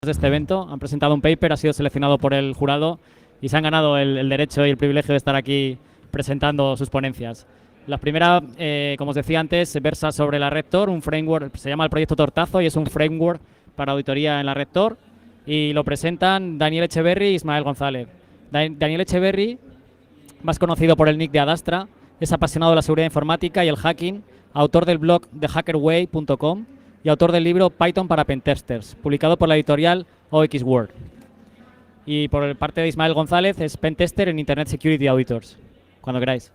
de este evento. Han presentado un paper, ha sido seleccionado por el jurado y se han ganado el derecho y el privilegio de estar aquí presentando sus ponencias. La primera, como os decía antes, versa sobre la red Tor, un framework, se llama el proyecto Tortazo y es un framework para auditoría en la red Tor, y lo presentan Daniel Echeverry y Ismael González. Daniel Echeverry, más conocido por el nick de Adastra, es apasionado de la seguridad informática y el hacking, autor del blog thehackerway.com y autor del libro Python para Pentesters, publicado por la editorial OX Word. Y por parte de Ismael González es Pentester en Internet Security Auditors. Cuando queráis.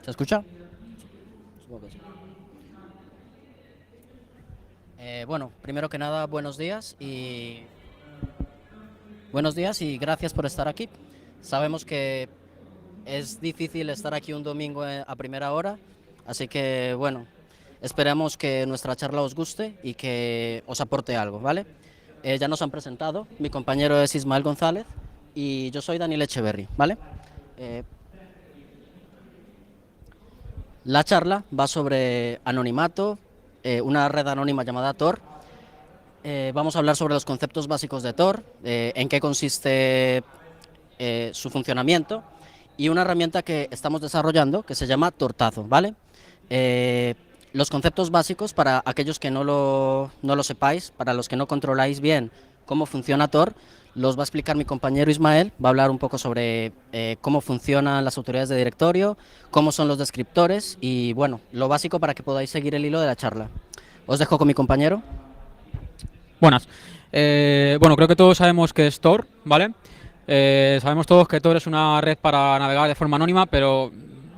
¿Se escucha? Bueno, primero que nada, buenos días y gracias por estar aquí. Sabemos que es difícil estar aquí un domingo a primera hora, así que bueno, esperamos que nuestra charla os guste y que os aporte algo, ¿vale? Ya nos han presentado, mi compañero es Ismael González y yo soy Daniel Echeverry, ¿vale? La charla va sobre anonimato, una red anónima llamada Tor. Vamos a hablar sobre los conceptos básicos de Tor, en qué consiste su funcionamiento y una herramienta que estamos desarrollando que se llama Tortazo, ¿vale? Los conceptos básicos, para aquellos que no lo sepáis, para los que no controláis bien cómo funciona Tor, los va a explicar mi compañero Ismael. Va a hablar un poco sobre cómo funcionan las autoridades de directorio, cómo son los descriptores y, bueno, lo básico para que podáis seguir el hilo de la charla. Os dejo con mi compañero. Buenas. Bueno, creo que todos sabemos que es Tor, ¿vale? Sabemos todos que Tor es una red para navegar de forma anónima, pero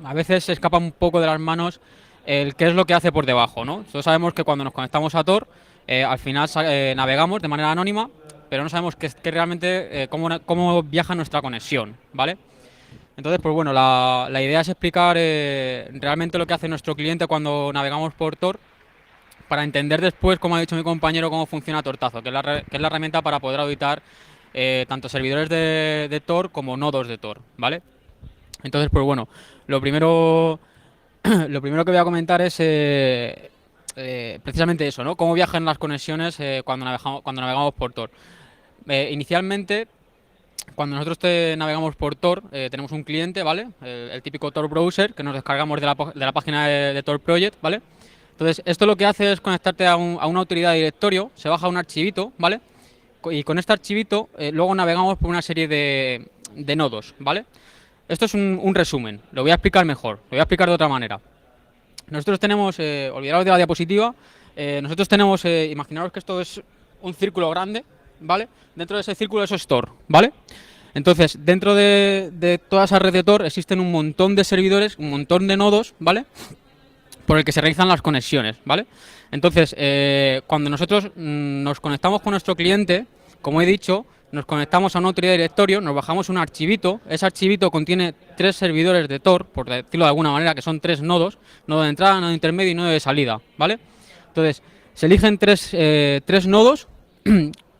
a veces se escapa un poco de las manos el qué es lo que hace por debajo, ¿no? Todos sabemos que cuando nos conectamos a Tor, al final navegamos de manera anónima, pero no sabemos qué realmente cómo viaja nuestra conexión, ¿vale? Entonces, pues bueno, la idea es explicar realmente lo que hace nuestro cliente cuando navegamos por Tor, para entender después, como ha dicho mi compañero, cómo funciona Tortazo, que es la herramienta para poder auditar tanto servidores de Tor como nodos de Tor, ¿vale? Entonces, pues bueno, lo primero que voy a comentar es precisamente eso, ¿no? Cómo viajan las conexiones cuando navegamos por Tor. Inicialmente, cuando nosotros navegamos por Tor, tenemos un cliente, ¿vale? El típico Tor browser que nos descargamos de la página de Tor Project, ¿vale? Entonces, esto lo que hace es conectarte a una autoridad de directorio, se baja un archivito, ¿vale? Y con este archivito luego navegamos por una serie de nodos, ¿vale? Esto es un resumen, lo voy a explicar mejor, lo voy a explicar de otra manera. Nosotros tenemos, olvidaros de la diapositiva, nosotros tenemos, imaginaros que esto es un círculo grande, ¿vale? Dentro de ese círculo eso es Tor, ¿vale? Entonces, dentro de toda esa red de Tor existen un montón de servidores, un montón de nodos, ¿vale? Por el que se realizan las conexiones, ¿vale? Entonces, cuando nosotros nos conectamos con nuestro cliente, como he dicho, nos conectamos a una autoridad de directorio, nos bajamos un archivito, ese archivito contiene 3 servidores de Tor, por decirlo de alguna manera, que son 3 nodos, nodo de entrada, nodo de intermedio y nodo de salida, ¿vale? Entonces, se eligen 3 nodos,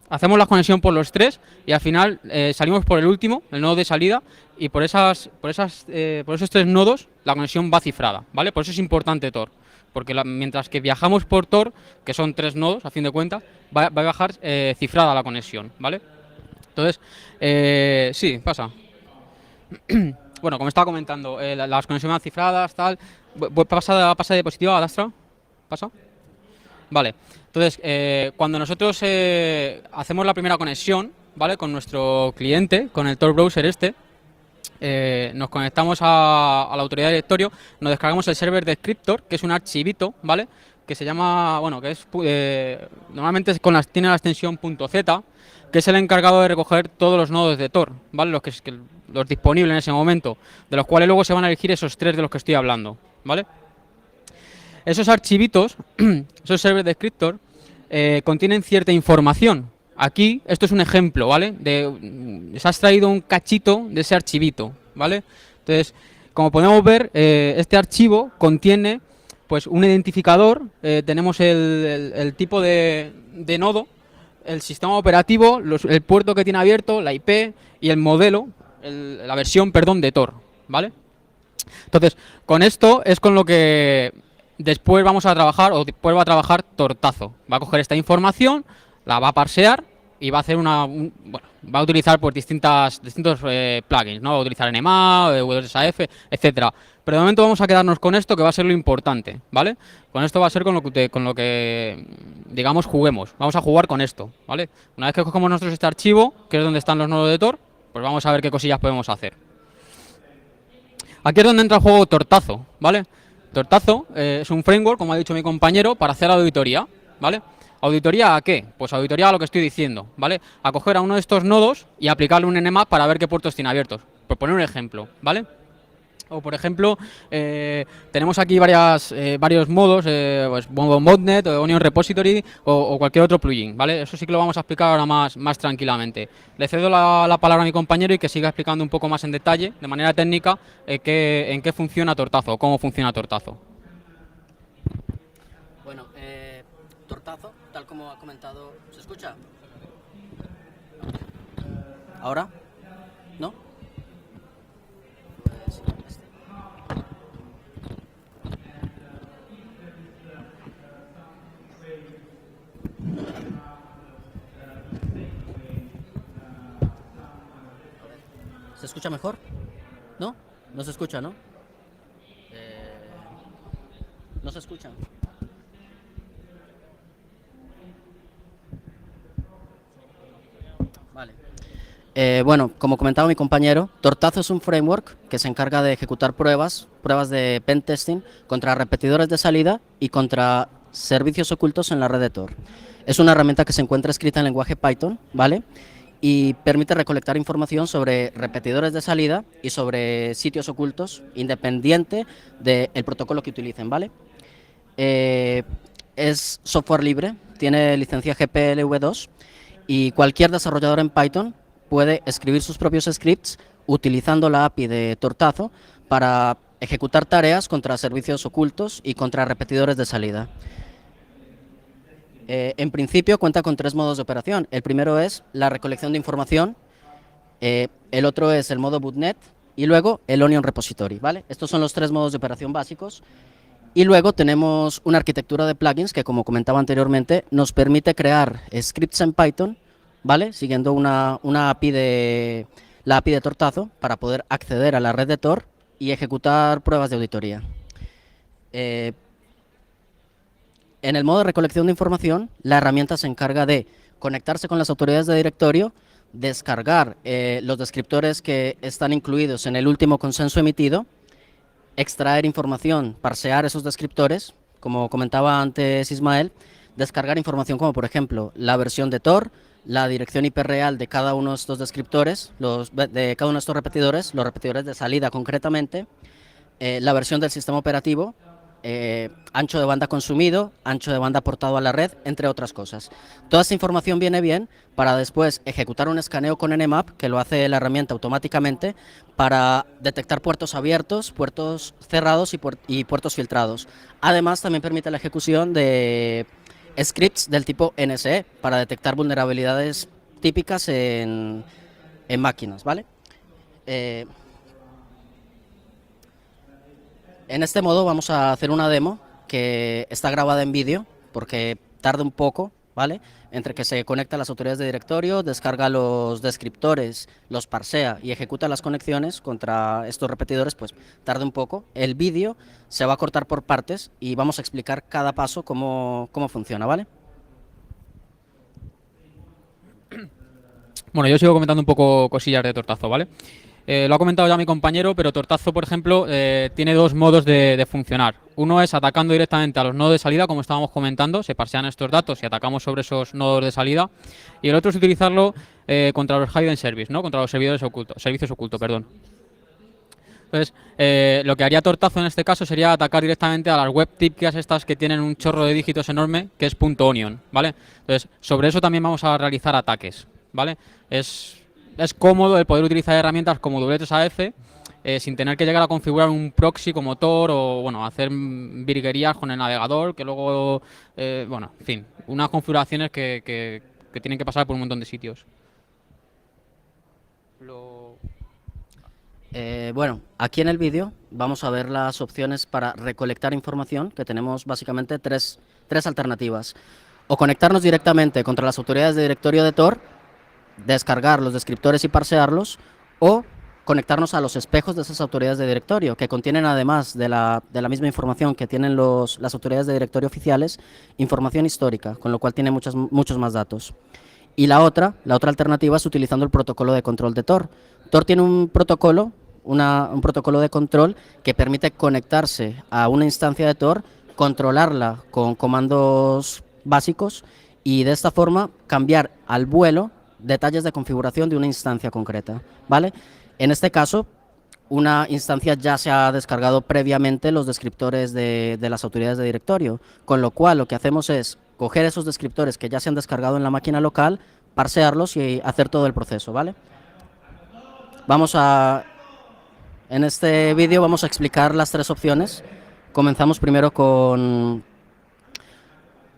hacemos la conexión por los 3 y al final salimos por el último, el nodo de salida, y por esos 3 nodos la conexión va cifrada, ¿vale? Por eso es importante Tor, porque mientras que viajamos por Tor, que son 3 nodos a fin de cuentas, va a bajar cifrada la conexión, ¿vale? Entonces, sí, pasa. Bueno, como estaba comentando, las conexiones cifradas, tal. Pasa de diapositiva, Adastra. ¿Pasa? Vale. Entonces, cuando nosotros hacemos la primera conexión, ¿vale? Con nuestro cliente, con el Tor browser nos conectamos a la autoridad de directorio, nos descargamos el server descriptor, que es un archivito, ¿vale? Que se llama, bueno, que es normalmente tiene la extensión .z, que es el encargado de recoger todos los nodos de Tor, ¿vale? Los disponibles en ese momento, de los cuales luego se van a elegir esos 3 de los que estoy hablando, ¿vale? Esos archivitos, esos server descriptor, contienen cierta información. Aquí, esto es un ejemplo, ¿vale? Se ha extraído un cachito de ese archivito, ¿vale? Entonces, como podemos ver, este archivo contiene pues un identificador, tenemos el tipo de nodo, el sistema operativo, el puerto que tiene abierto, la IP y el modelo, la versión, perdón, de Tor, ¿vale? Entonces, con esto es con lo que después vamos a trabajar, o después va a trabajar Tortazo. Va a coger esta información, la va a parsear y va a hacer bueno, va a utilizar pues distintos plugins, ¿no? Va a utilizar NMA, WSAF, etcétera. Pero de momento vamos a quedarnos con esto, que va a ser lo importante, ¿vale? Con esto va a ser con lo que digamos, juguemos. Vamos a jugar con esto, ¿vale? Una vez que cogemos nosotros este archivo, que es donde están los nodos de Tor, pues vamos a ver qué cosillas podemos hacer. Aquí es donde entra el juego Tortazo, ¿vale? Tortazo es un framework, como ha dicho mi compañero, para hacer auditoría, ¿vale? ¿Auditoría a qué? Pues auditoría a lo que estoy diciendo, ¿vale? A coger a uno de estos nodos y aplicarle un Nmap para ver qué puertos tiene abiertos. Por poner un ejemplo, ¿vale? O por ejemplo, tenemos aquí varios modos, pues Botnet, Onion Repository o cualquier otro plugin, ¿vale? Eso sí que lo vamos a explicar ahora más tranquilamente. Le cedo la palabra a mi compañero y que siga explicando un poco más en detalle, de manera técnica, en qué funciona Tortazo, cómo funciona Tortazo. Bueno, Tortazo, tal como ha comentado, ¿se escucha? ¿Ahora? ¿No? Pues ¿se escucha mejor? ¿No? No se escucha, ¿no? No se escucha. Vale. Bueno, como comentaba mi compañero, Tortazo es un framework que se encarga de ejecutar pruebas de pentesting contra repetidores de salida y contra servicios ocultos en la red de Tor. Es una herramienta que se encuentra escrita en lenguaje Python, ¿vale? Y permite recolectar información sobre repetidores de salida y sobre sitios ocultos, independiente del protocolo que utilicen, ¿vale? Es software libre, tiene licencia GPLv2 y cualquier desarrollador en Python puede escribir sus propios scripts utilizando la API de Tortazo para ejecutar tareas contra servicios ocultos y contra repetidores de salida. En principio cuenta con 3 modos de operación. El primero es la recolección de información, el otro es el modo Botnet y luego el Onion Repository, ¿vale? Estos son los 3 modos de operación básicos. Y luego tenemos una arquitectura de plugins que, como comentaba anteriormente, nos permite crear scripts en Python, ¿vale? Siguiendo la API de Tortazo para poder acceder a la red de Tor y ejecutar pruebas de auditoría. En el modo de recolección de información, la herramienta se encarga de conectarse con las autoridades de directorio, descargar los descriptores que están incluidos en el último consenso emitido, extraer información, parsear esos descriptores, como comentaba antes Ismael, descargar información como por ejemplo la versión de Tor, la dirección IP real de cada uno de estos descriptores, de cada uno de estos repetidores, los repetidores de salida concretamente, la versión del sistema operativo, ancho de banda consumido, ancho de banda aportado a la red, entre otras cosas. Toda esta información viene bien para después ejecutar un escaneo con Nmap, que lo hace la herramienta automáticamente, para detectar puertos abiertos, puertos cerrados y puertos filtrados. Además, también permite la ejecución de scripts del tipo NSE para detectar vulnerabilidades típicas en máquinas, ¿vale? En este modo vamos a hacer una demo que está grabada en vídeo porque tarda un poco, ¿vale? Entre que se conecta a las autoridades de directorio, descarga los descriptores, los parsea y ejecuta las conexiones contra estos repetidores, pues tarda un poco. El vídeo se va a cortar por partes y vamos a explicar cada paso cómo funciona, ¿vale? Bueno, yo sigo comentando un poco cosillas de Tortazo, ¿vale? Lo ha comentado ya mi compañero, pero Tortazo, por ejemplo, tiene 2 modos de funcionar. Uno es atacando directamente a los nodos de salida, como estábamos comentando, se parsean estos datos y atacamos sobre esos nodos de salida. Y el otro es utilizarlo contra los hidden service, ¿no? Contra los servicios ocultos, perdón. Entonces, lo que haría Tortazo en este caso sería atacar directamente a las web tickets estas que tienen un chorro de dígitos enorme, que es .onion, ¿vale? Entonces, sobre eso también vamos a realizar ataques, ¿vale? Es cómodo el poder utilizar herramientas como WSAF sin tener que llegar a configurar un proxy como Tor o bueno, hacer virguerías con el navegador que luego, bueno, en fin, unas configuraciones que que tienen que pasar por un montón de sitios. Bueno, aquí en el vídeo vamos a ver las opciones para recolectar información, que tenemos básicamente tres alternativas. O conectarnos directamente contra las autoridades de directorio de Tor, descargar los descriptores y parsearlos, o conectarnos a los espejos de esas autoridades de directorio, que contienen, además de la misma información que tienen las autoridades de directorio oficiales, información histórica, con lo cual tiene muchos más datos. Y la otra alternativa es utilizando el protocolo de control de Tor. Tor tiene un protocolo de control que permite conectarse a una instancia de Tor, controlarla con comandos básicos y de esta forma cambiar al vuelo detalles de configuración de una instancia concreta, ¿vale? En este caso, una instancia ya se ha descargado previamente los descriptores de las autoridades de directorio, con lo cual lo que hacemos es coger esos descriptores que ya se han descargado en la máquina local, parsearlos y hacer todo el proceso, ¿vale? En este vídeo vamos a explicar las tres opciones. Comenzamos primero con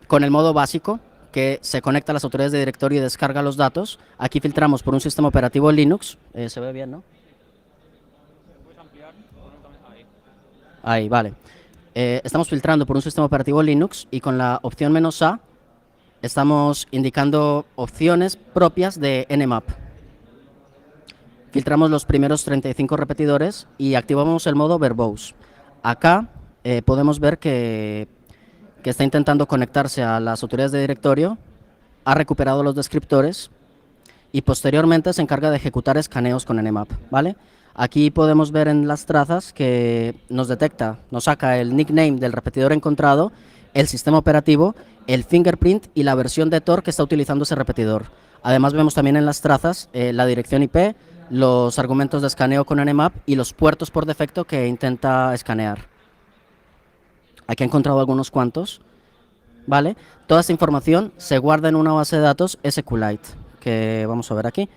el modo básico, que se conecta a las autoridades de directorio y descarga los datos. Aquí filtramos por un sistema operativo Linux. Se ve bien, ¿no? Ahí, vale. Estamos filtrando por un sistema operativo Linux y con la opción "-a estamos indicando opciones propias de Nmap. Filtramos los primeros 35 repetidores y activamos el modo verbose. Acá podemos ver que está intentando conectarse a las autoridades de directorio, ha recuperado los descriptores y posteriormente se encarga de ejecutar escaneos con Nmap, ¿vale? Aquí podemos ver en las trazas que nos saca el nickname del repetidor encontrado, el sistema operativo, el fingerprint y la versión de Tor que está utilizando ese repetidor. Además vemos también en las trazas la dirección IP, los argumentos de escaneo con Nmap y los puertos por defecto que intenta escanear. Aquí he encontrado algunos cuantos, ¿vale? Toda esta información se guarda en una base de datos SQLite, que vamos a ver aquí.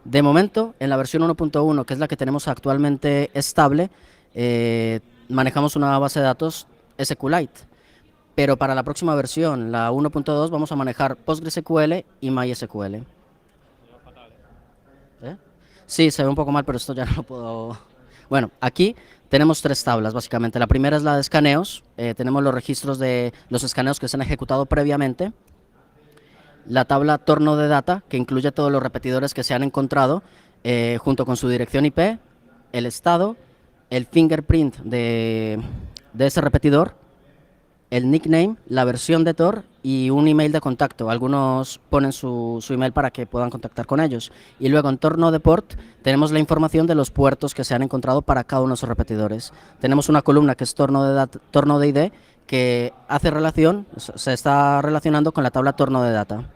De momento, en la versión 1.1, que es la que tenemos actualmente estable, manejamos una base de datos SQLite. Pero para la próxima versión, la 1.2, vamos a manejar PostgreSQL y MySQL. Sí, se ve un poco mal, pero esto ya no lo puedo... Bueno, aquí tenemos tres tablas, básicamente. La primera es la de escaneos. Tenemos los registros de los escaneos que se han ejecutado previamente. La tabla torno de data, que incluye todos los repetidores que se han encontrado, junto con su dirección IP, el estado, el fingerprint de ese repetidor, el nickname, la versión de Tor y un email de contacto. Algunos ponen su email para que puedan contactar con ellos. Y luego en torno de port tenemos la información de los puertos que se han encontrado para cada uno de esos repetidores. Tenemos una columna que es torno de ID, que se está relacionando con la tabla torno de data.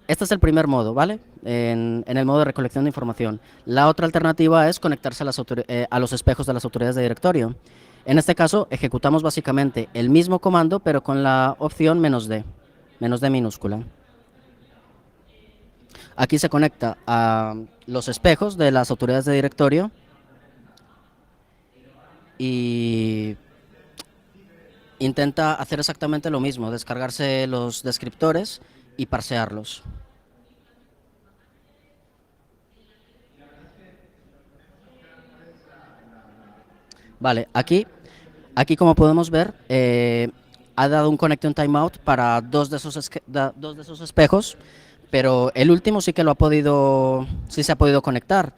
Este es el primer modo, ¿vale? En el modo de recolección de información. La otra alternativa es conectarse a los espejos de las autoridades de directorio. En este caso, ejecutamos básicamente el mismo comando, pero con la opción "-d", "-d" minúscula. Aquí se conecta a los espejos de las autoridades de directorio y intenta hacer exactamente lo mismo, descargarse los descriptores y parsearlos. Vale, aquí como podemos ver, ha dado un connection timeout para dos de esos espejos, pero el último sí se ha podido conectar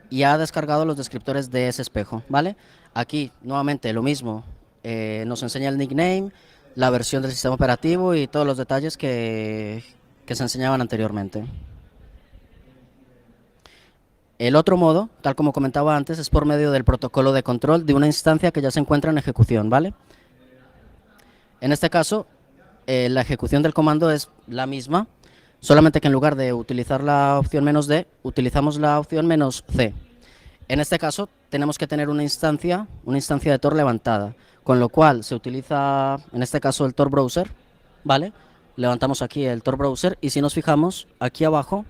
y ha descargado los descriptores de ese espejo, ¿vale? Aquí, nuevamente, lo mismo, nos enseña el nickname, la versión del sistema operativo y todos los detalles que se enseñaban anteriormente. El otro modo, tal como comentaba antes, es por medio del protocolo de control de una instancia que ya se encuentra en ejecución, ¿vale? En este caso, la ejecución del comando es la misma, solamente que en lugar de utilizar la opción "-d", utilizamos la opción "-c". En este caso, tenemos que tener una instancia de Tor levantada, con lo cual se utiliza, en este caso, el Tor Browser, ¿vale? Levantamos aquí el Tor Browser y si nos fijamos, aquí abajo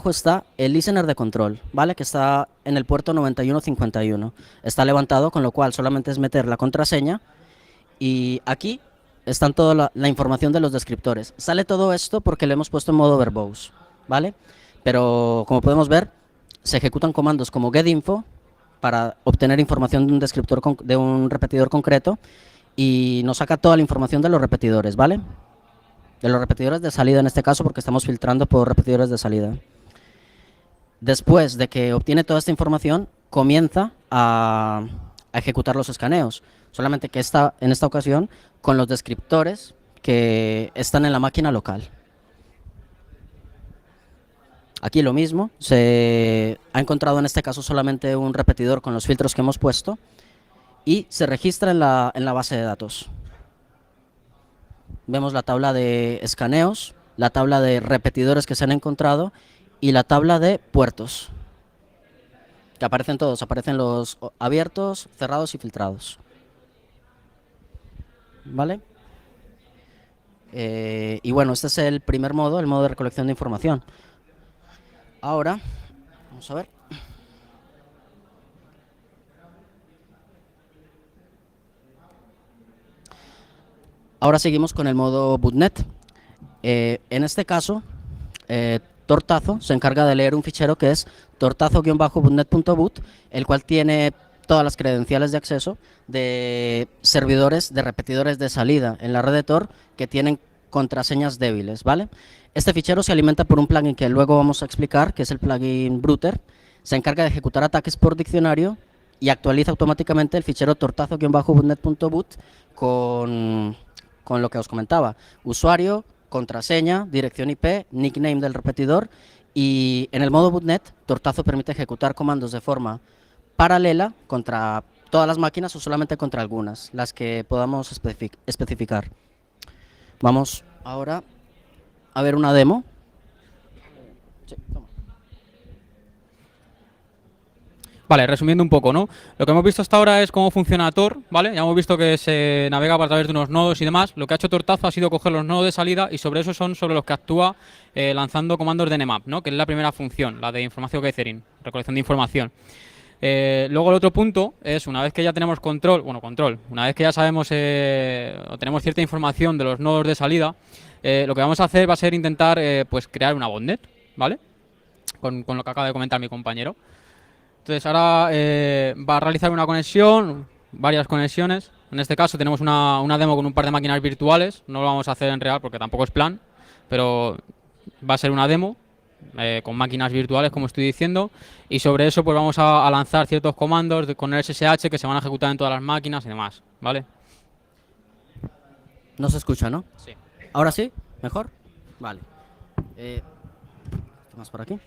está el listener de control, ¿vale? Que está en el puerto 9151. Está levantado, con lo cual solamente es meter la contraseña y aquí están toda la información de los descriptores. Sale todo esto porque lo hemos puesto en modo verbose, ¿vale? Pero como podemos ver, se ejecutan comandos como getInfo para obtener información de un descriptor de un repetidor concreto y nos saca toda la información de los repetidores, ¿vale? De los repetidores de salida en este caso, porque estamos filtrando por repetidores de salida. Después de que obtiene toda esta información, comienza a ejecutar los escaneos. Solamente que en esta ocasión con los descriptores que están en la máquina local. Aquí lo mismo, se ha encontrado en este caso solamente un repetidor con los filtros que hemos puesto y se registra en la base de datos. Vemos la tabla de escaneos, la tabla de repetidores que se han encontrado y la tabla de puertos. Que aparecen todos, aparecen los abiertos, cerrados y filtrados. ¿Vale? Y bueno, este es el primer modo, el modo de recolección de información. Ahora, vamos a ver. Ahora seguimos con el modo bootnet. En este caso, Tortazo se encarga de leer un fichero que es tortazo-bootnet.boot, el cual tiene todas las credenciales de acceso de servidores, de repetidores de salida en la red de Tor que tienen contraseñas débiles, ¿vale? Este fichero se alimenta por un plugin que luego vamos a explicar, que es el plugin Bruter. Se encarga de ejecutar ataques por diccionario y actualiza automáticamente el fichero tortazo-bootnet.boot con lo que os comentaba: usuario, contraseña, dirección IP, nickname del repetidor. Y en el modo bootnet, Tortazo permite ejecutar comandos de forma paralela contra todas las máquinas o solamente contra algunas, las que podamos especificar. Vamos ahora a ver una demo. Sí, toma. Vale, resumiendo un poco, ¿no? Lo que hemos visto hasta ahora es cómo funciona Tor, ¿vale? Ya hemos visto que se navega a través de unos nodos y demás. Lo que ha hecho Tortazo ha sido coger los nodos de salida y sobre eso son sobre los que actúa lanzando comandos de nmap, ¿no? Que es la primera función, la de información gathering, recolección de información. Luego el otro punto es, una vez que ya tenemos control, una vez que ya sabemos o tenemos cierta información de los nodos de salida, lo que vamos a hacer va a ser intentar pues crear una botnet, ¿vale? Con lo que acaba de comentar mi compañero. Entonces ahora va a realizar una conexión, varias conexiones. En este caso tenemos una demo con un par de máquinas virtuales. No lo vamos a hacer en real porque tampoco es plan, pero va a ser una demo con máquinas virtuales, como estoy diciendo. Y sobre eso pues vamos a lanzar ciertos comandos con el SSH que se van a ejecutar en todas las máquinas y demás, ¿vale? No se escucha, ¿no? Sí. ¿Ahora sí? ¿Mejor? Vale. ¿Qué más por aquí?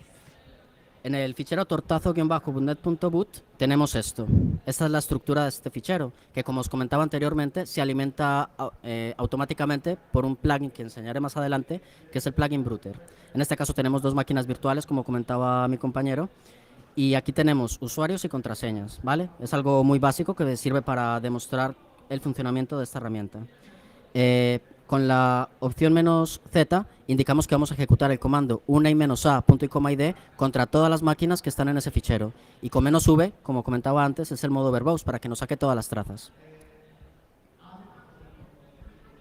En el fichero tortazo-bootnet.boot tenemos esto. Esta es la estructura de este fichero, que como os comentaba anteriormente, se alimenta automáticamente por un plugin que enseñaré más adelante, que es el plugin Bruter. En este caso tenemos dos máquinas virtuales, como comentaba mi compañero, y aquí tenemos usuarios y contraseñas, ¿vale? Es algo muy básico que sirve para demostrar el funcionamiento de esta herramienta. Con la opción "-z" indicamos que vamos a ejecutar el comando "-a, punto y coma id" contra todas las máquinas que están en ese fichero. Y con "-v", como comentaba antes, es el modo verbose para que nos saque todas las trazas.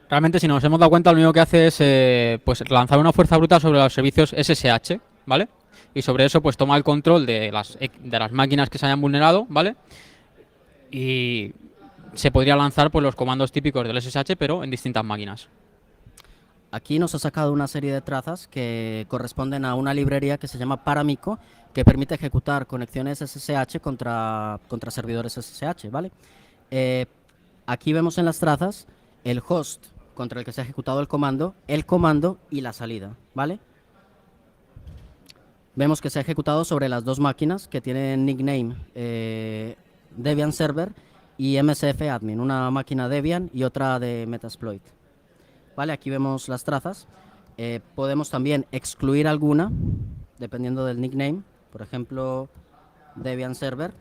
Realmente, si nos hemos dado cuenta, lo único que hace es pues lanzar una fuerza bruta sobre los servicios SSH, ¿vale? Y sobre eso pues toma el control de las máquinas que se hayan vulnerado, ¿vale? Y se podría lanzar pues los comandos típicos del SSH, pero en distintas máquinas. Aquí nos ha sacado una serie de trazas que corresponden a una librería que se llama Paramico, que permite ejecutar conexiones SSH contra servidores SSH, ¿vale? Aquí vemos en las trazas el host contra el que se ha ejecutado el comando y la salida, ¿vale? Vemos que se ha ejecutado sobre las dos máquinas que tienen nickname Debian Server y MSF Admin, una máquina Debian y otra de Metasploit. Vale, aquí vemos las trazas. Podemos también excluir alguna, dependiendo del nickname. Por ejemplo, Debian Server.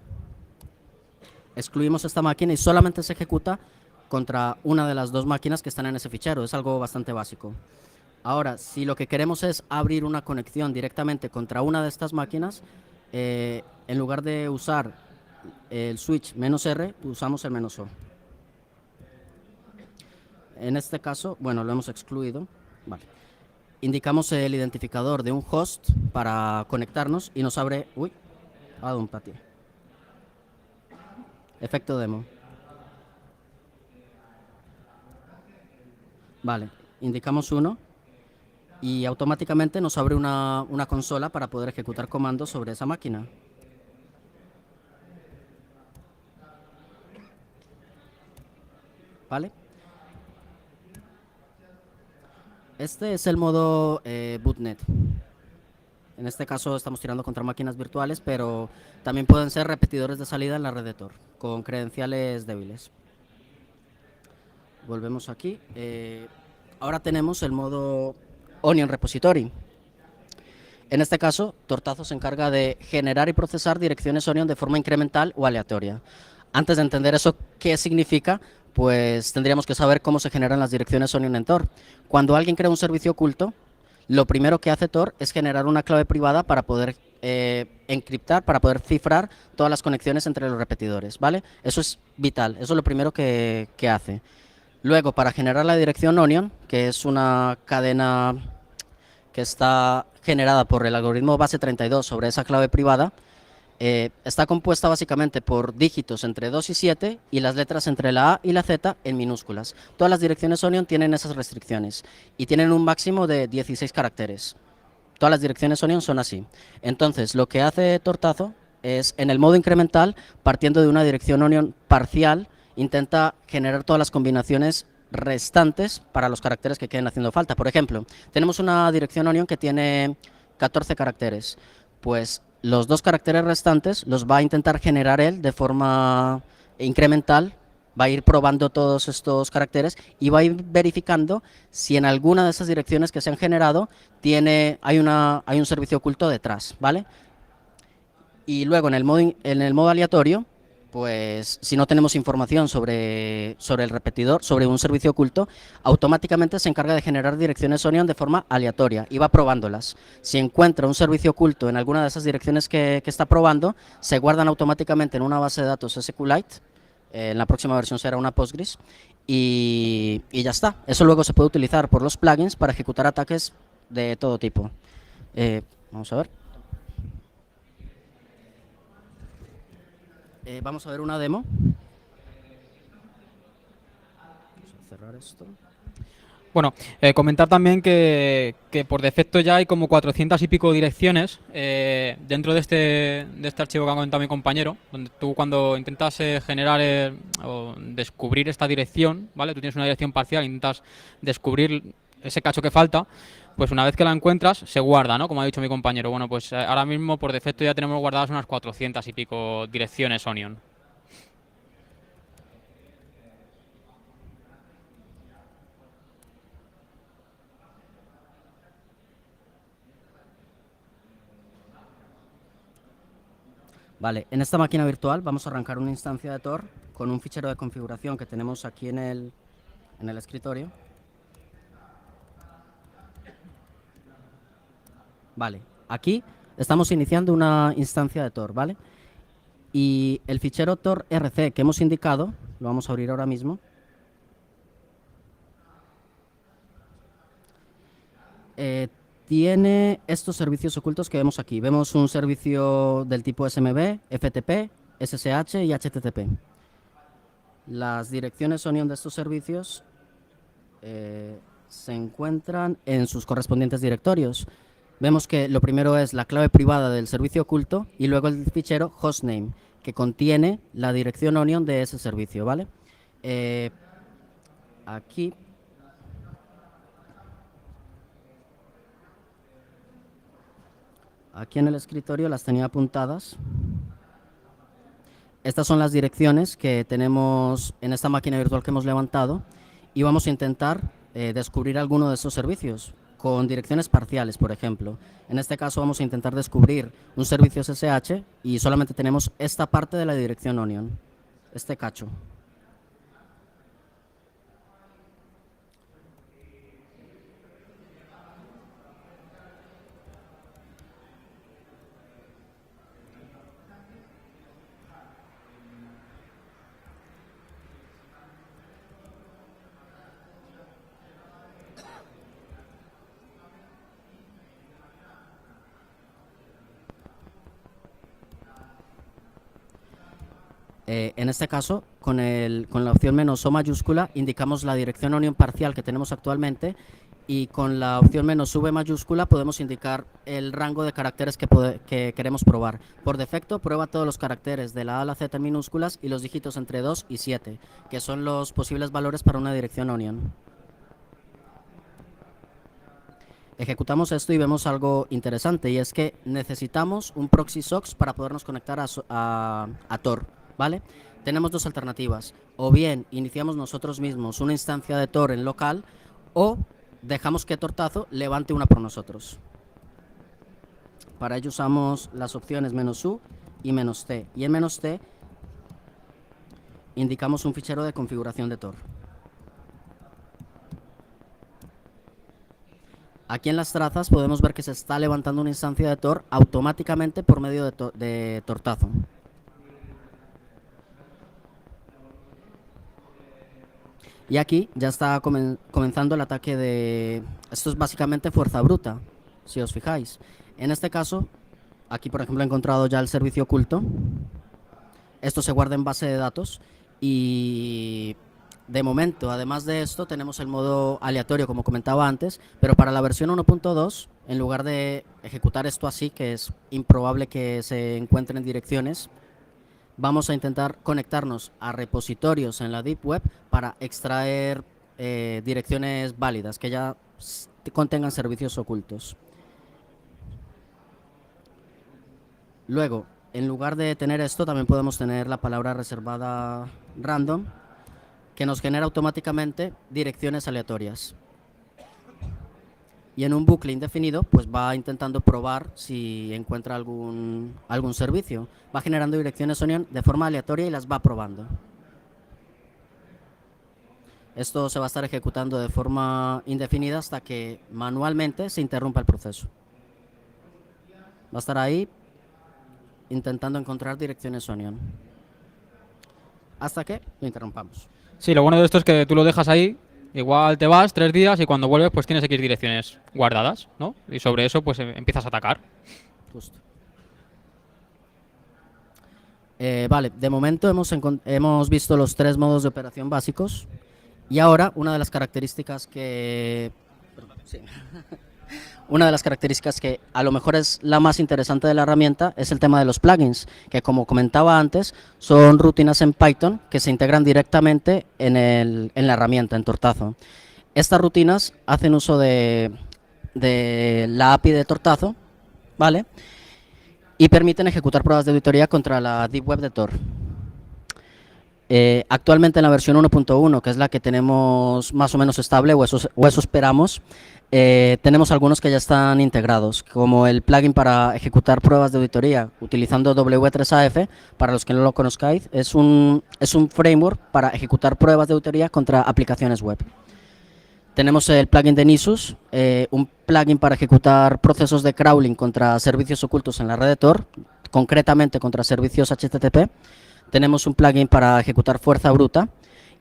Excluimos esta máquina y solamente se ejecuta contra una de las dos máquinas que están en ese fichero. Es algo bastante básico. Ahora, si lo que queremos es abrir una conexión directamente contra una de estas máquinas, en lugar de usar el switch "-r", usamos el "-o". En este caso, bueno, lo hemos excluido. Vale. Indicamos el identificador de un host para conectarnos y nos abre... Uy, ha dado un patio. Efecto demo. Vale, indicamos uno y automáticamente nos abre una consola para poder ejecutar comandos sobre esa máquina. ¿Vale? Este es el modo bootnet. En este caso estamos tirando contra máquinas virtuales, pero también pueden ser repetidores de salida en la red de Tor, con credenciales débiles. Volvemos aquí. Ahora tenemos el modo Onion Repository. En este caso, Tortazo se encarga de generar y procesar direcciones Onion de forma incremental o aleatoria. Antes de entender eso, ¿qué significa? Pues tendríamos que saber cómo se generan las direcciones Onion en Tor. Cuando alguien crea un servicio oculto, lo primero que hace Tor es generar una clave privada para poder encriptar, para poder cifrar todas las conexiones entre los repetidores, ¿vale? Eso es vital, eso es lo primero que hace. Luego, para generar la dirección Onion, que es una cadena que está generada por el algoritmo base 32 sobre esa clave privada, está compuesta básicamente por dígitos entre 2 y 7 y las letras entre la A y la Z en minúsculas. Todas las direcciones Onion tienen esas restricciones y tienen un máximo de 16 caracteres. Todas las direcciones Onion son así. Entonces, lo que hace Tortazo es, en el modo incremental, partiendo de una dirección Onion parcial, intenta generar todas las combinaciones restantes para los caracteres que queden haciendo falta. Por ejemplo, tenemos una dirección Onion que tiene 14 caracteres. Pues los 2 caracteres restantes los va a intentar generar él de forma incremental, va a ir probando todos estos caracteres y va a ir verificando si en alguna de esas direcciones que se han generado hay un servicio oculto detrás, ¿vale? Y luego en el modo aleatorio, pues si no tenemos información sobre el repetidor, sobre un servicio oculto, automáticamente se encarga de generar direcciones Onion de forma aleatoria y va probándolas. Si encuentra un servicio oculto en alguna de esas direcciones que está probando, se guardan automáticamente en una base de datos SQLite, en la próxima versión será una Postgres, y ya está. Eso luego se puede utilizar por los plugins para ejecutar ataques de todo tipo. Vamos a ver. Vamos a ver una demo. Vamos a cerrar esto. Bueno, comentar también que por defecto ya hay como 400 y pico direcciones dentro de este archivo que ha comentado mi compañero, donde tú cuando intentas generar o descubrir esta dirección, ¿vale? Tú tienes una dirección parcial, intentas descubrir ese cacho que falta, pues una vez que la encuentras se guarda, ¿no? Como ha dicho mi compañero. Bueno, pues ahora mismo por defecto ya tenemos guardadas unas 400 y pico direcciones Onion. Vale, en esta máquina virtual vamos a arrancar una instancia de Tor con un fichero de configuración que tenemos aquí en el escritorio. Vale, aquí estamos iniciando una instancia de Tor, ¿vale? Y el fichero tor.rc que hemos indicado, lo vamos a abrir ahora mismo. Tiene estos servicios ocultos que vemos aquí. Vemos un servicio del tipo SMB, FTP, SSH y HTTP. Las direcciones Onion de estos servicios se encuentran en sus correspondientes directorios. Vemos que lo primero es la clave privada del servicio oculto y luego el fichero hostname, que contiene la dirección Onion de ese servicio, ¿vale? Aquí en el escritorio las tenía apuntadas. Estas son las direcciones que tenemos en esta máquina virtual que hemos levantado y vamos a intentar descubrir alguno de estos servicios con direcciones parciales, por ejemplo. En este caso vamos a intentar descubrir un servicio SSH y solamente tenemos esta parte de la dirección Onion, este cacho. En este caso, con la opción menos "o" mayúscula, indicamos la dirección onion parcial que tenemos actualmente, y con la opción menos "v" mayúscula podemos indicar el rango de caracteres que queremos probar. Por defecto, prueba todos los caracteres de la A a la Z en minúsculas y los dígitos entre 2 y 7, que son los posibles valores para una dirección onion. Ejecutamos esto y vemos algo interesante, y es que necesitamos un proxy socks para podernos conectar a Tor, ¿vale? Tenemos dos alternativas: o bien iniciamos nosotros mismos una instancia de Tor en local, o dejamos que Tortazo levante una por nosotros. Para ello usamos las opciones "-u" y "-t", y en "-t" indicamos un fichero de configuración de Tor. Aquí en las trazas podemos ver que se está levantando una instancia de Tor automáticamente por medio de Tortazo. Y aquí ya está comenzando el ataque de... Esto es básicamente fuerza bruta, si os fijáis. En este caso, aquí por ejemplo he encontrado ya el servicio oculto. Esto se guarda en base de datos y... De momento, además de esto, tenemos el modo aleatorio, como comentaba antes, pero para la versión 1.2, en lugar de ejecutar esto así, que es improbable que se encuentren direcciones, vamos a intentar conectarnos a repositorios en la Deep Web para extraer direcciones válidas, que ya contengan servicios ocultos. Luego, en lugar de tener esto, también podemos tener la palabra reservada random, que nos genera automáticamente direcciones aleatorias. Y en un bucle indefinido, pues va intentando probar si encuentra algún servicio. Va generando direcciones onion de forma aleatoria y las va probando. Esto se va a estar ejecutando de forma indefinida hasta que manualmente se interrumpa el proceso. Va a estar ahí intentando encontrar direcciones onion hasta que lo interrumpamos. Sí, lo bueno de esto es que tú lo dejas ahí, igual te vas 3 días y cuando vuelves pues tienes X direcciones guardadas, ¿no? Y sobre eso pues empiezas a atacar. Justo. Vale, de momento hemos visto los 3 modos de operación básicos, y ahora una de las características que... Sí. Una de las características que a lo mejor es la más interesante de la herramienta es el tema de los plugins, que como comentaba antes, son rutinas en Python que se integran directamente en la herramienta, en Tortazo. Estas rutinas hacen uso de la API de Tortazo, ¿vale? Y permiten ejecutar pruebas de auditoría contra la Deep Web de Tor. Actualmente en la versión 1.1, que es la que tenemos más o menos estable, o eso esperamos, tenemos algunos que ya están integrados, como el plugin para ejecutar pruebas de auditoría utilizando W3AF. Para los que no lo conozcáis, es un framework para ejecutar pruebas de auditoría contra aplicaciones web. Tenemos el plugin de Nisus, un plugin para ejecutar procesos de crawling contra servicios ocultos en la red de Tor, concretamente contra servicios HTTP. Tenemos un plugin para ejecutar fuerza bruta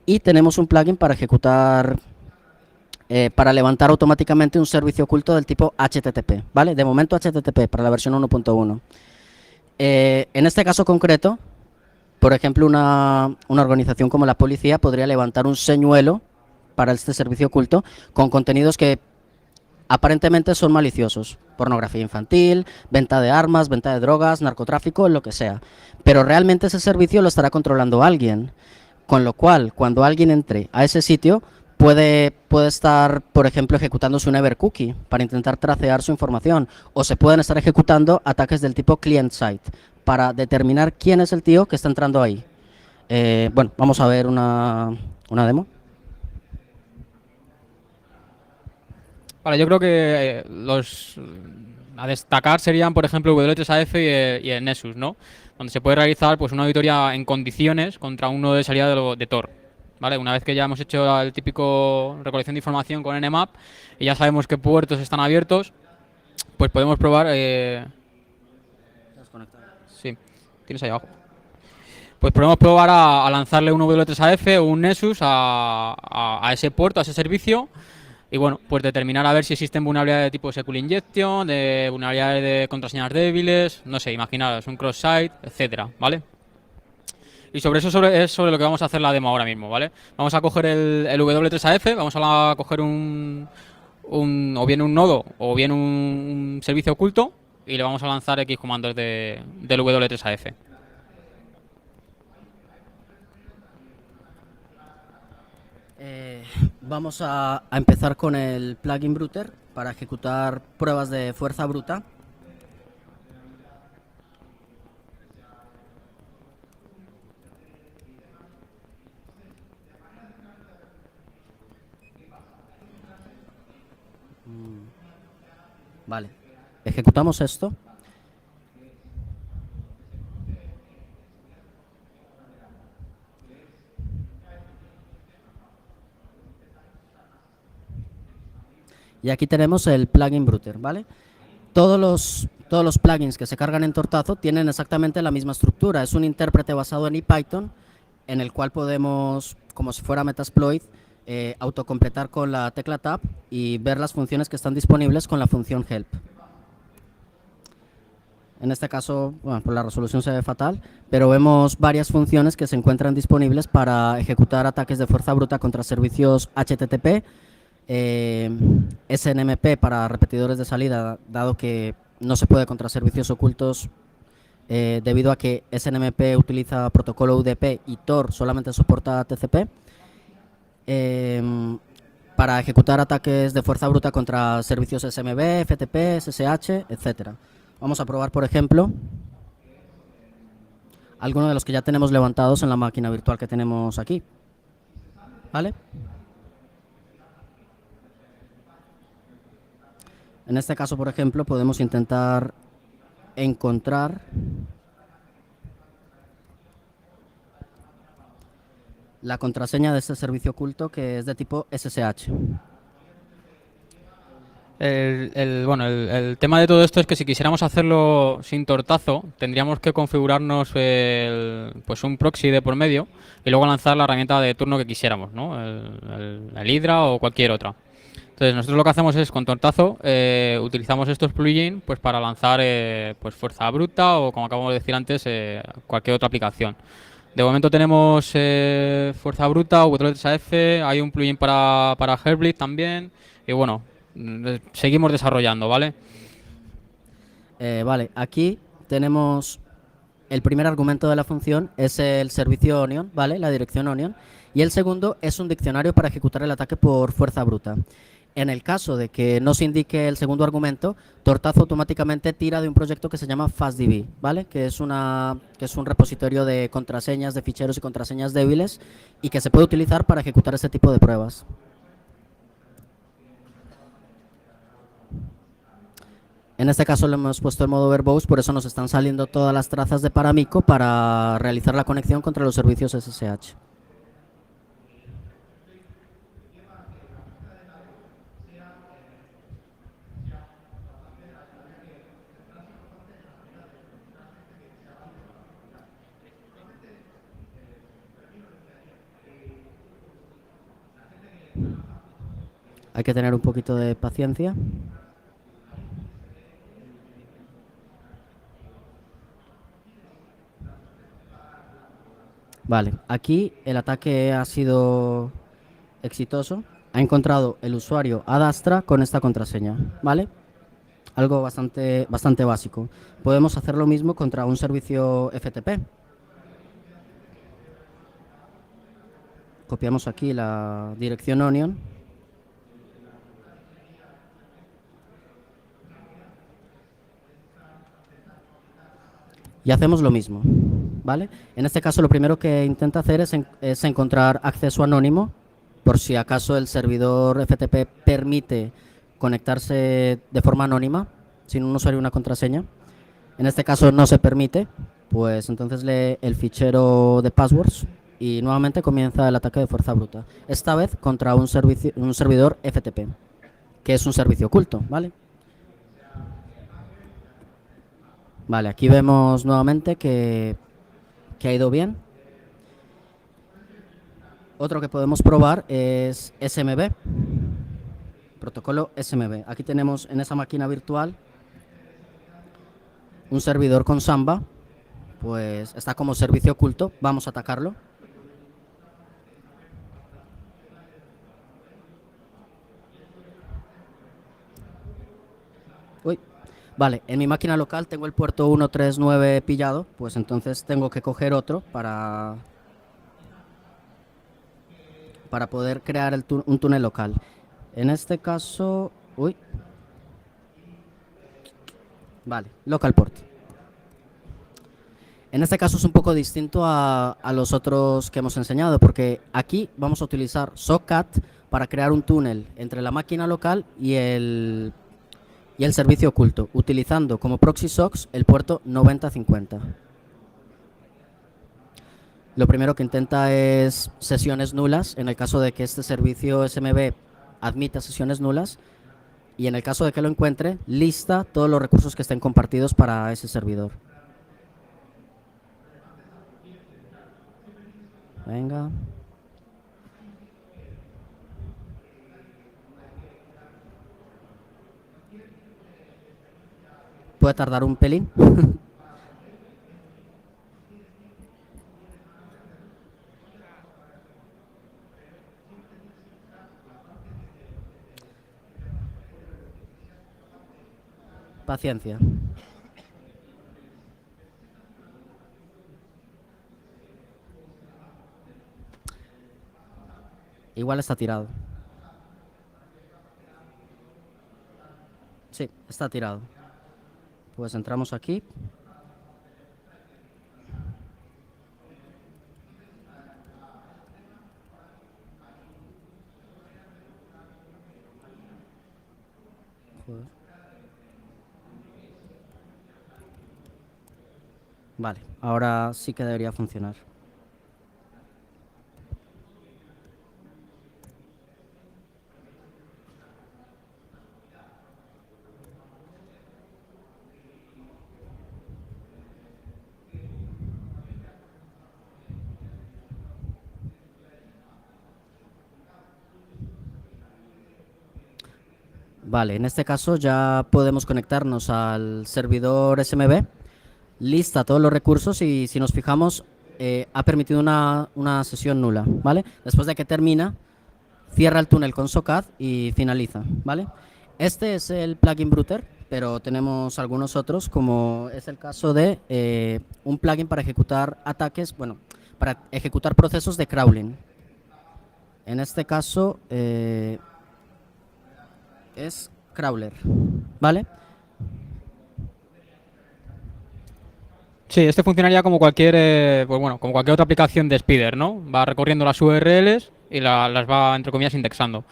y tenemos un plugin para ejecutar... para levantar automáticamente un servicio oculto del tipo HTTP, ¿vale? De momento HTTP para la versión 1.1. En este caso concreto, por ejemplo, una organización como la policía podría levantar un señuelo para este servicio oculto con contenidos que aparentemente son maliciosos: pornografía infantil, venta de armas, venta de drogas, narcotráfico, lo que sea. Pero realmente ese servicio lo estará controlando alguien, con lo cual, cuando alguien entre a ese sitio, puede estar, por ejemplo, ejecutándose un Evercookie para intentar tracear su información, o se pueden estar ejecutando ataques del tipo client-side para determinar quién es el tío que está entrando ahí. Bueno, vamos a ver una demo. Vale, yo creo que los a destacar serían, por ejemplo, W3AF y el Nessus, ¿no? Donde se puede realizar pues una auditoría en condiciones contra un nodo de salida de Tor. ¿Vale? Una vez que ya hemos hecho el típico recolección de información con Nmap y ya sabemos qué puertos están abiertos, pues podemos probar... Sí, tienes ahí abajo. Pues podemos probar a lanzarle un W3AF o un Nessus a ese puerto, a ese servicio, y bueno, pues determinar a ver si existen vulnerabilidades de tipo SQL injection, de vulnerabilidades de contraseñas débiles, no sé, imaginaros, un cross-site, etcétera, ¿vale? Y sobre eso es sobre lo que vamos a hacer la demo ahora mismo, ¿vale? Vamos a coger el W3AF, vamos a coger o bien un nodo o bien un servicio oculto y le vamos a lanzar X comandos del W3AF. Vamos a empezar con el plugin Bruter para ejecutar pruebas de fuerza bruta. Vale, ejecutamos esto. Y aquí tenemos el plugin Bruter, ¿vale? Todos los plugins que se cargan en Tortazo tienen exactamente la misma estructura. Es un intérprete basado en IPython en el cual podemos, como si fuera Metasploit, autocompletar con la tecla Tab y ver las funciones que están disponibles con la función help. En este caso, bueno, por la resolución se ve fatal, pero vemos varias funciones que se encuentran disponibles para ejecutar ataques de fuerza bruta contra servicios HTTP, SNMP para repetidores de salida, dado que no se puede contra servicios ocultos debido a que SNMP utiliza protocolo UDP y Tor solamente soporta TCP. Para ejecutar ataques de fuerza bruta contra servicios SMB, FTP, SSH, etcétera. Vamos a probar, por ejemplo, alguno de los que ya tenemos levantados en la máquina virtual que tenemos aquí. ¿Vale? En este caso, por ejemplo, podemos intentar encontrar la contraseña de este servicio oculto que es de tipo SSH. El tema de todo esto es que si quisiéramos hacerlo sin Tortazo, tendríamos que configurarnos pues un proxy de por medio y luego lanzar la herramienta de turno que quisiéramos, ¿no? El Hydra o cualquier otra. Entonces nosotros lo que hacemos es con Tortazo utilizamos estos plugins pues para lanzar pues fuerza bruta o, como acabamos de decir antes, cualquier otra aplicación. De momento tenemos fuerza bruta, W3AF, hay un plugin para Heartbleed también y bueno, seguimos desarrollando, ¿vale? Vale, aquí tenemos el primer argumento de la función, es el servicio Onion, ¿vale? La dirección Onion. Y el segundo es un diccionario para ejecutar el ataque por fuerza bruta. En el caso de que no se indique el segundo argumento, Tortazo automáticamente tira de un proyecto que se llama FastDB, ¿vale? Que es un repositorio de contraseñas, de ficheros y contraseñas débiles y que se puede utilizar para ejecutar este tipo de pruebas. En este caso le hemos puesto el modo verbose, por eso nos están saliendo todas las trazas de Paramico para realizar la conexión contra los servicios SSH. Hay que tener un poquito de paciencia. Vale, aquí el ataque ha sido exitoso. Ha encontrado el usuario Adastra con esta contraseña, ¿vale? Algo bastante básico. Podemos hacer lo mismo contra un servicio FTP. Copiamos aquí la dirección Onion. Y hacemos lo mismo, ¿vale? En este caso lo primero que intenta hacer es encontrar acceso anónimo, por si acaso el servidor FTP permite conectarse de forma anónima, sin un usuario y una contraseña. En este caso no se permite, pues entonces lee el fichero de passwords y nuevamente comienza el ataque de fuerza bruta. Esta vez contra un servidor FTP, que es un servicio oculto, ¿vale? Vale, aquí vemos nuevamente que ha ido bien. Otro que podemos probar es SMB, protocolo SMB. Aquí tenemos en esa máquina virtual un servidor con Samba pues está como servicio oculto. Vamos a atacarlo. Uy. Vale, en mi máquina local tengo el puerto 139 pillado, pues entonces tengo que coger otro para poder crear un túnel local. En este caso... Uy. Vale, local port. En este caso es un poco distinto a los otros que hemos enseñado, porque aquí vamos a utilizar SOCAT para crear un túnel entre la máquina local y el servicio oculto, utilizando como proxy SOCKS el puerto 9050. Lo primero que intenta es sesiones nulas, en el caso de que este servicio SMB admita sesiones nulas, y en el caso de que lo encuentre, lista todos los recursos que estén compartidos para ese servidor. Venga. Puede tardar un pelín. Paciencia. Igual está tirado. Sí, está tirado. Pues entramos aquí. Joder. Vale, ahora sí que debería funcionar. Vale, en este caso ya podemos conectarnos al servidor SMB, lista todos los recursos y si nos fijamos ha permitido una sesión nula, ¿vale? Después de que termina, cierra el túnel con SOCAD y finaliza, ¿vale? Este es el plugin Bruter, pero tenemos algunos otros, como es el caso de un plugin para ejecutar ataques, bueno, para ejecutar procesos de crawling. En este caso es crawler, ¿vale? Sí, este funcionaría como cualquier, pues bueno, como cualquier otra aplicación de Spider, ¿no? Va recorriendo las URLs y las va, entre comillas, indexando.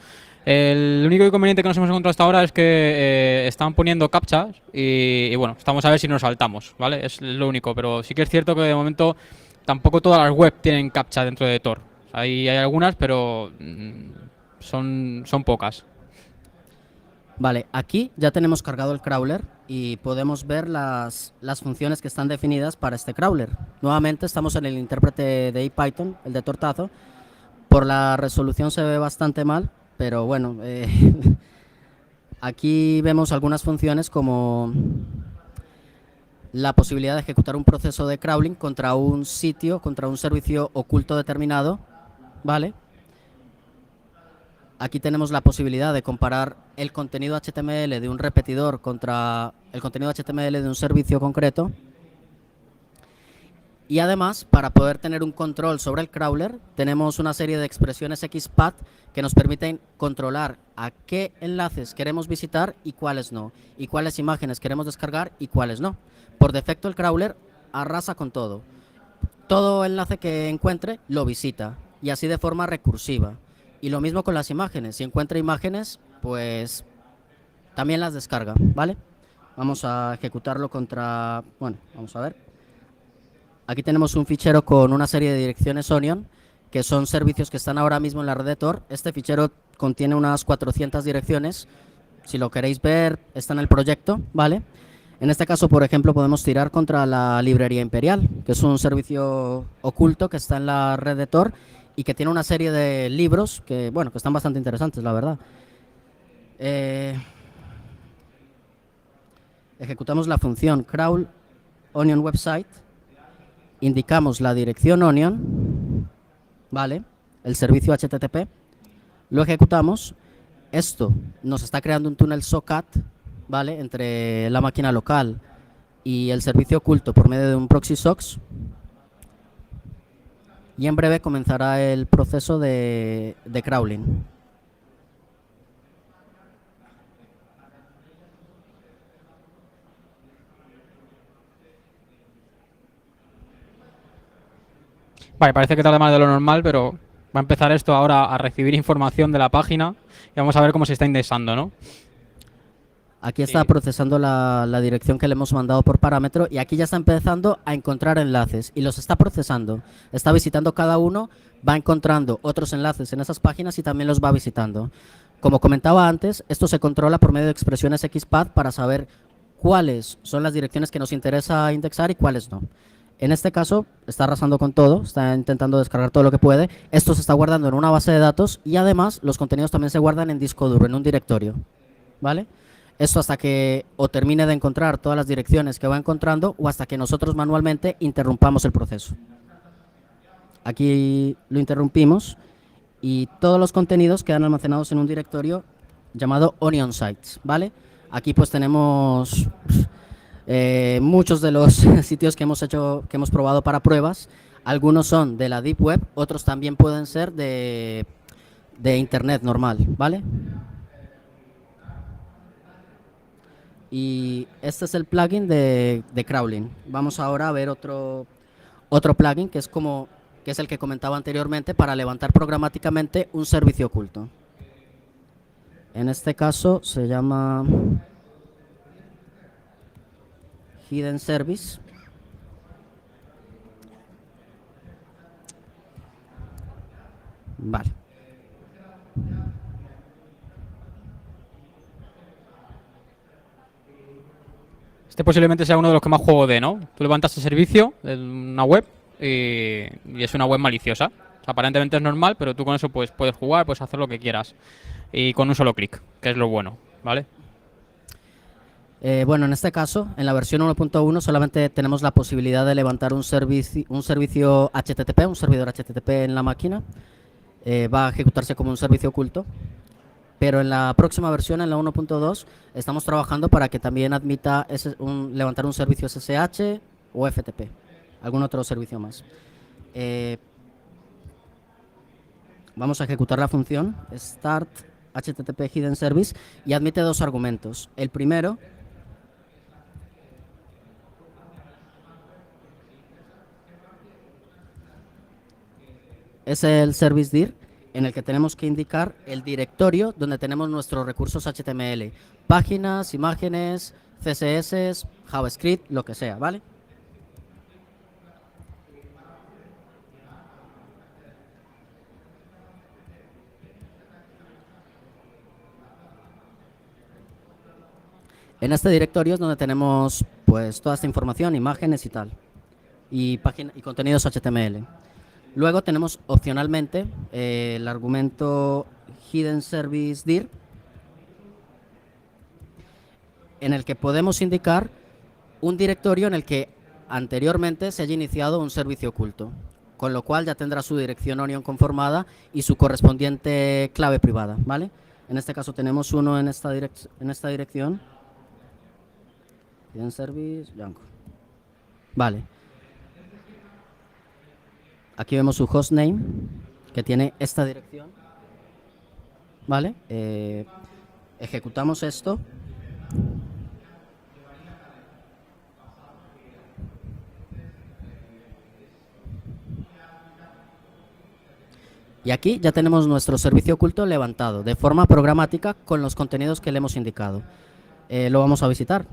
El único inconveniente que nos hemos encontrado hasta ahora es que están poniendo captchas y bueno, estamos a ver si nos saltamos, ¿vale? Es lo único, pero sí que es cierto que de momento tampoco todas las web tienen captcha dentro de Tor. Hay algunas, pero son pocas. Vale, aquí ya tenemos cargado el crawler y podemos ver las funciones que están definidas para este crawler. Nuevamente estamos en el intérprete de IPython, el de Tortazo. Por la resolución se ve bastante mal, pero bueno, aquí vemos algunas funciones como la posibilidad de ejecutar un proceso de crawling contra un sitio, contra un servicio oculto determinado, ¿vale? Aquí tenemos la posibilidad de comparar el contenido HTML de un repetidor contra el contenido HTML de un servicio concreto. Y además, para poder tener un control sobre el crawler, tenemos una serie de expresiones XPath que nos permiten controlar a qué enlaces queremos visitar y cuáles no, y cuáles imágenes queremos descargar y cuáles no. Por defecto, el crawler arrasa con todo. Todo enlace que encuentre lo visita, y así de forma recursiva. Y lo mismo con las imágenes. Si encuentra imágenes, pues también las descarga, ¿vale? Vamos a ejecutarlo contra... Bueno, vamos a ver. Aquí tenemos un fichero con una serie de direcciones Onion, que son servicios que están ahora mismo en la red de Tor. Este fichero contiene unas 400 direcciones. Si lo queréis ver, está en el proyecto, ¿vale? En este caso, por ejemplo, podemos tirar contra la librería Imperial, que es un servicio oculto que está en la red de Tor y que tiene una serie de libros que, bueno, que están bastante interesantes, la verdad. Ejecutamos la función crawl onion website indicamos la dirección onion, ¿vale? El servicio HTTP, lo ejecutamos. Esto nos está creando un túnel SOCAT, ¿vale? Entre la máquina local y el servicio oculto por medio de un proxy SOX. Y en breve comenzará el proceso de crawling. Vale, parece que tarda más de lo normal, pero va a empezar esto ahora a recibir información de la página y vamos a ver cómo se está indexando, ¿no? Aquí está Sí. procesando la dirección que le hemos mandado por parámetro y aquí ya está empezando a encontrar enlaces y los está procesando. Está visitando cada uno, va encontrando otros enlaces en esas páginas y también los va visitando. Como comentaba antes, esto se controla por medio de expresiones XPath para saber cuáles son las direcciones que nos interesa indexar y cuáles no. En este caso, está arrasando con todo, está intentando descargar todo lo que puede. Esto se está guardando en una base de datos y además los contenidos también se guardan en disco duro, en un directorio. ¿Vale? Esto hasta que o termine de encontrar todas las direcciones que va encontrando o hasta que nosotros manualmente interrumpamos el proceso. Aquí lo interrumpimos y todos los contenidos quedan almacenados en un directorio llamado Onion Sites, ¿vale? Aquí pues tenemos muchos de los sitios que hemos probado para pruebas. Algunos son de la Deep Web, otros también pueden ser de Internet normal, ¿vale? Y este es el plugin de crawling. Vamos ahora a ver otro plugin que es el que comentaba anteriormente para levantar programáticamente un servicio oculto. En este caso se llama Hidden Service. Vale. Este posiblemente sea uno de los que más juego de, ¿no? Tú levantas el servicio en una web y es una web maliciosa. Aparentemente es normal, pero tú con eso pues, puedes jugar, puedes hacer lo que quieras. Y con un solo clic, que es lo bueno, ¿vale? Bueno, en este caso, en la versión 1.1 solamente tenemos la posibilidad de levantar un servicio HTTP, un servidor HTTP en la máquina. Va a ejecutarse como un servicio oculto. Pero en la próxima versión, en la 1.2, estamos trabajando para que también admita levantar un servicio SSH o FTP, algún otro servicio más. Vamos a ejecutar la función start HTTP hidden service y admite dos argumentos. El primero es el service dir, en el que tenemos que indicar el directorio donde tenemos nuestros recursos HTML, páginas, imágenes, CSS, JavaScript, lo que sea, ¿vale? En este directorio es donde tenemos pues toda esta información, imágenes y tal, y contenidos HTML. Luego tenemos opcionalmente el argumento hidden service dir, en el que podemos indicar un directorio en el que anteriormente se haya iniciado un servicio oculto, con lo cual ya tendrá su dirección onion conformada y su correspondiente clave privada, ¿vale? En este caso tenemos uno en esta dirección, hidden service blanco. Vale. Aquí vemos su hostname, que tiene esta dirección, ¿vale? Ejecutamos esto. Y aquí ya tenemos nuestro servicio oculto levantado de forma programática con los contenidos que le hemos indicado. Lo vamos a visitar.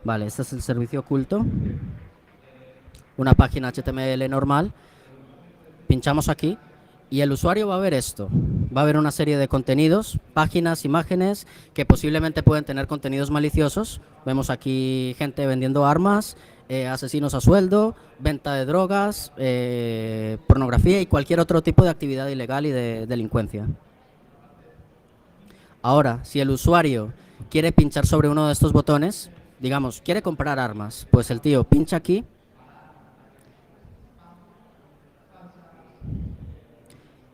Vale, este es el servicio oculto. Una página HTML normal. Pinchamos aquí y el usuario va a ver esto. va a haber una serie de contenidos, páginas, imágenes, que posiblemente pueden tener contenidos maliciosos. Vemos aquí gente vendiendo armas, asesinos a sueldo, venta de drogas, pornografía y cualquier otro tipo de actividad ilegal y de delincuencia. Ahora, si el usuario quiere pinchar sobre uno de estos botones, digamos, quiere comprar armas, pues el tío pincha aquí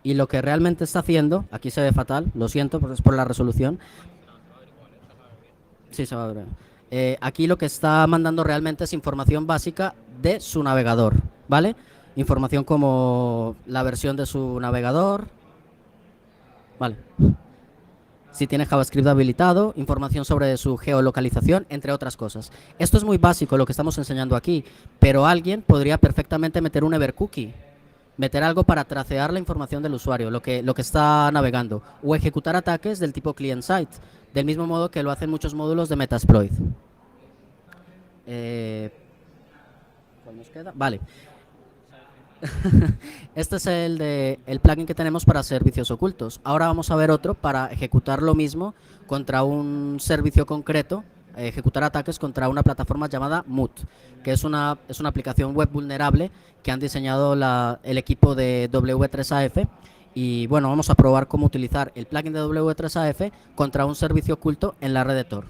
y lo que realmente está haciendo, aquí se ve fatal, lo siento, porque es por la resolución. Sí, se va a ver. Aquí lo que está mandando realmente es información básica de su navegador, ¿vale? Información como la versión de su navegador, ¿vale? Si tiene JavaScript habilitado, información sobre su geolocalización, entre otras cosas. Esto es muy básico lo que estamos enseñando aquí, pero alguien podría perfectamente meter un evercookie, meter algo para tracear la información del usuario, lo que está navegando, o ejecutar ataques del tipo client-side, del mismo modo que lo hacen muchos módulos de Metasploit. ¿Cuál nos queda? Vale. Este es el plugin que tenemos para servicios ocultos. Ahora vamos a ver otro para ejecutar lo mismo contra un servicio concreto, ejecutar ataques contra una plataforma llamada Moot, que es una aplicación web vulnerable que han diseñado el equipo de W3AF. Y bueno, vamos a probar cómo utilizar el plugin de W3AF contra un servicio oculto en la red de Tor.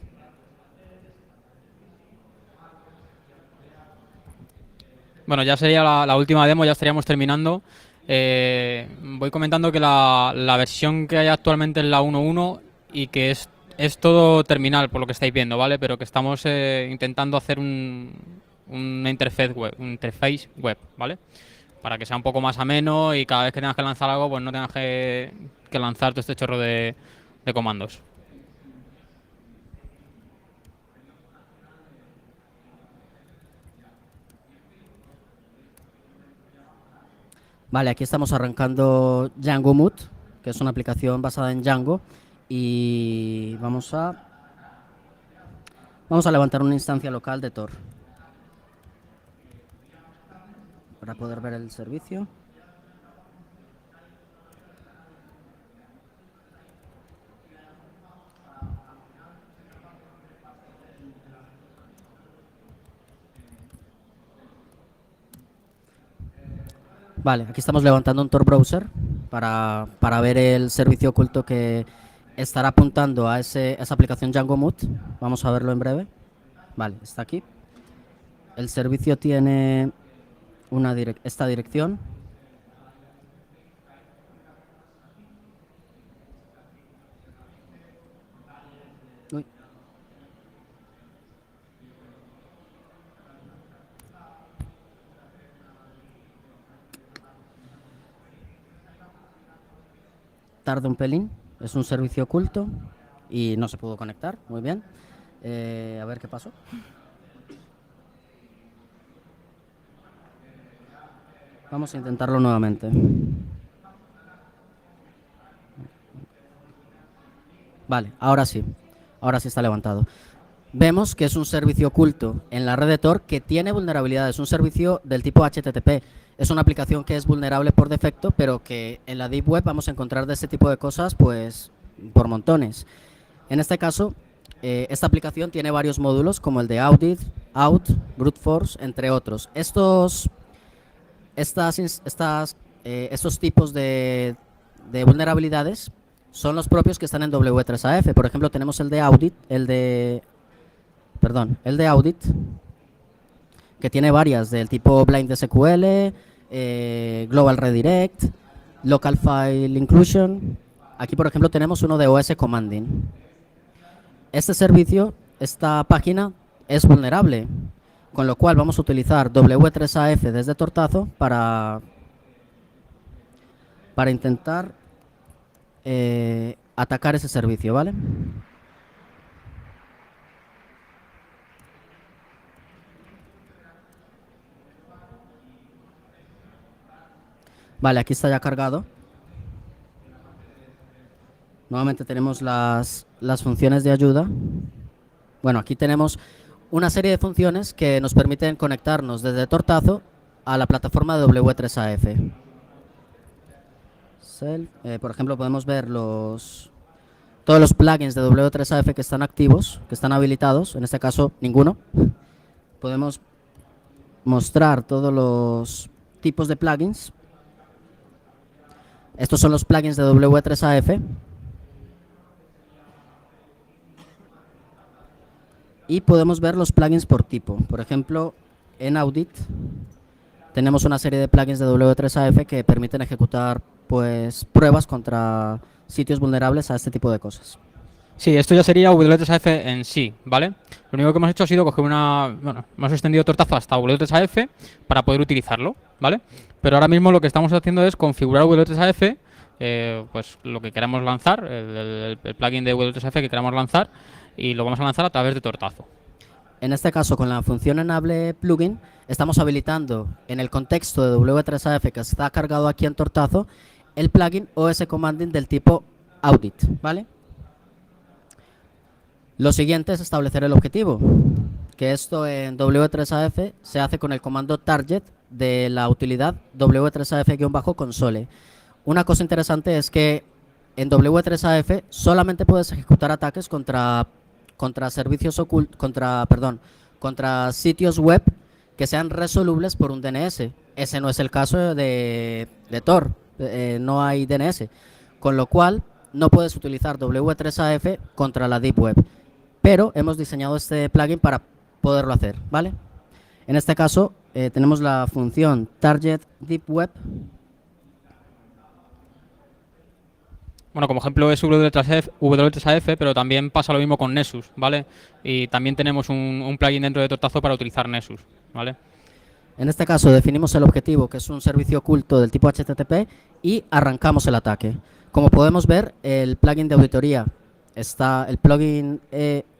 Bueno, ya sería la última demo, ya estaríamos terminando. Voy comentando que la versión que hay actualmente es la 1.1 y que es todo terminal, por lo que estáis viendo, ¿vale? Pero que estamos intentando hacer una interfaz web, ¿vale? Para que sea un poco más ameno y cada vez que tengas que lanzar algo, pues no tengas que lanzar todo este chorro de comandos. Vale, aquí estamos arrancando Django Moot, que es una aplicación basada en Django, y vamos a levantar una instancia local de Tor para poder ver el servicio. Vale, aquí estamos levantando un Tor browser para ver el servicio oculto que estará apuntando a esa aplicación Django Moot. Vamos a verlo en breve. Vale, está aquí. El servicio tiene esta dirección. Uy. Tarda un pelín, es un servicio oculto y no se pudo conectar, muy bien. A ver qué pasó. Vamos a intentarlo nuevamente. Vale, ahora sí está levantado. Vemos que es un servicio oculto en la red de Tor que tiene vulnerabilidades, un servicio del tipo HTTP. Es una aplicación que es vulnerable por defecto, pero que en la Deep Web vamos a encontrar de este tipo de cosas pues por montones. En este caso, esta aplicación tiene varios módulos como el de Audit, Out, Brute Force, entre otros. Estos tipos de vulnerabilidades son los propios que están en W3AF. Por ejemplo, tenemos el de Audit, el de Audit, que tiene varias del tipo Blind SQL, Global Redirect, Local File Inclusion. Aquí, por ejemplo, tenemos uno de OS Commanding. Este servicio, esta página, es vulnerable, con lo cual vamos a utilizar W3AF desde Tortazo para intentar atacar ese servicio, ¿vale? Vale, aquí está ya cargado. Nuevamente tenemos las funciones de ayuda. Bueno, aquí tenemos una serie de funciones que nos permiten conectarnos desde Tortazo a la plataforma de W3AF. self. Por ejemplo, podemos ver todos los plugins de W3AF que están activos, que están habilitados. En este caso, ninguno. Podemos mostrar todos los tipos de plugins. Estos son los plugins de W3AF. Y podemos ver los plugins por tipo. Por ejemplo, en Audit tenemos una serie de plugins de W3AF que permiten ejecutar pues pruebas contra sitios vulnerables a este tipo de cosas. Sí, esto ya sería W3AF en sí, ¿vale? Lo único que hemos hecho ha sido coger hemos extendido Tortazo hasta W3AF para poder utilizarlo, ¿vale? Pero ahora mismo lo que estamos haciendo es configurar W3AF, pues lo que queramos lanzar, el plugin de W3AF que queramos lanzar, y lo vamos a lanzar a través de Tortazo. En este caso, con la función enable plugin, estamos habilitando en el contexto de W3AF que está cargado aquí en Tortazo, el plugin OS Commanding del tipo Audit, ¿vale? Lo siguiente es establecer el objetivo, que esto en W3AF se hace con el comando target de la utilidad W3AF-console. Una cosa interesante es que en W3AF solamente puedes ejecutar ataques contra servicios ocultos, contra sitios web que sean resolubles por un DNS. Ese no es el caso de Tor, no hay DNS, con lo cual no puedes utilizar W3AF contra la Deep Web. Pero hemos diseñado este plugin para poderlo hacer, ¿vale? En este caso tenemos la función target deep web. Bueno, como ejemplo es W3AF, pero también pasa lo mismo con Nessus, ¿vale? Y también tenemos un plugin dentro de Tortazo para utilizar Nessus, ¿vale? En este caso definimos el objetivo, que es un servicio oculto del tipo HTTP, y arrancamos el ataque. Como podemos ver, el plugin de auditoría el plugin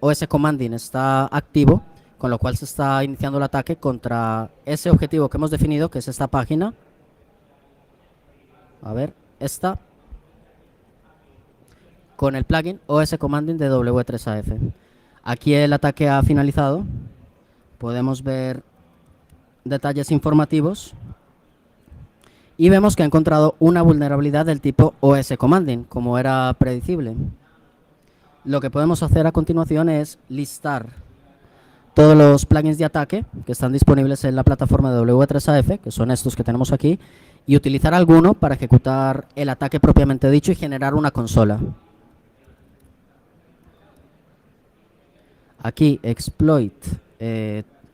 OS Commanding está activo, con lo cual se está iniciando el ataque contra ese objetivo que hemos definido, que es esta página. A ver, esta. Con el plugin OS Commanding de W3AF. Aquí el ataque ha finalizado. Podemos ver detalles informativos. Y vemos que ha encontrado una vulnerabilidad del tipo OS Commanding, como era predecible. Lo que podemos hacer a continuación es listar todos los plugins de ataque que están disponibles en la plataforma de W3AF, que son estos que tenemos aquí, y utilizar alguno para ejecutar el ataque propiamente dicho y generar una consola. Aquí,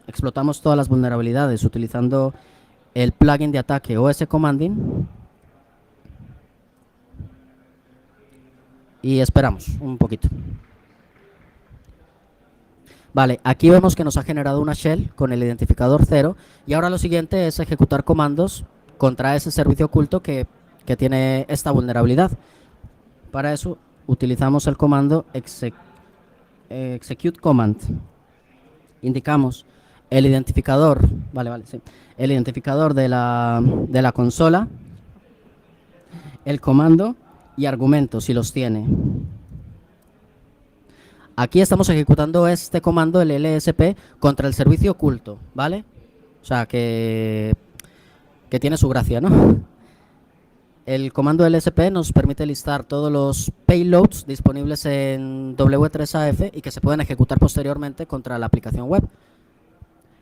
explotamos todas las vulnerabilidades utilizando el plugin de ataque OS Commanding. Y esperamos un poquito. Vale, aquí vemos que nos ha generado una shell con el identificador 0 y ahora lo siguiente es ejecutar comandos contra ese servicio oculto que tiene esta vulnerabilidad. Para eso utilizamos el comando execute command. Indicamos el identificador, el identificador de la consola, el comando y argumentos si los tiene. Aquí estamos ejecutando este comando, el LSP, contra el servicio oculto, ¿vale? O sea, que tiene su gracia, ¿no? El comando LSP nos permite listar todos los payloads disponibles en W3AF y que se pueden ejecutar posteriormente contra la aplicación web.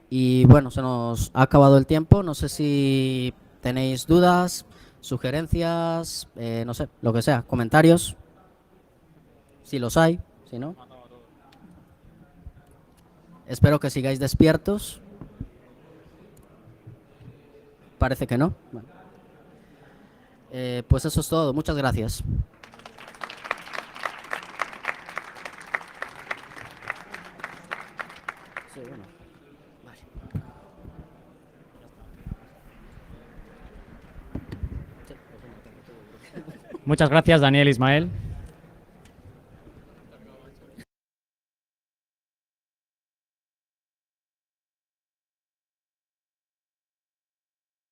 Y bueno, se nos ha acabado el tiempo. No sé si tenéis dudas, sugerencias, no sé, lo que sea, comentarios, si los hay, si no. Espero que sigáis despiertos. Parece que no. Bueno. Pues eso es todo, muchas gracias. Sí, bueno. Vale. Muchas gracias, Daniel Ismael.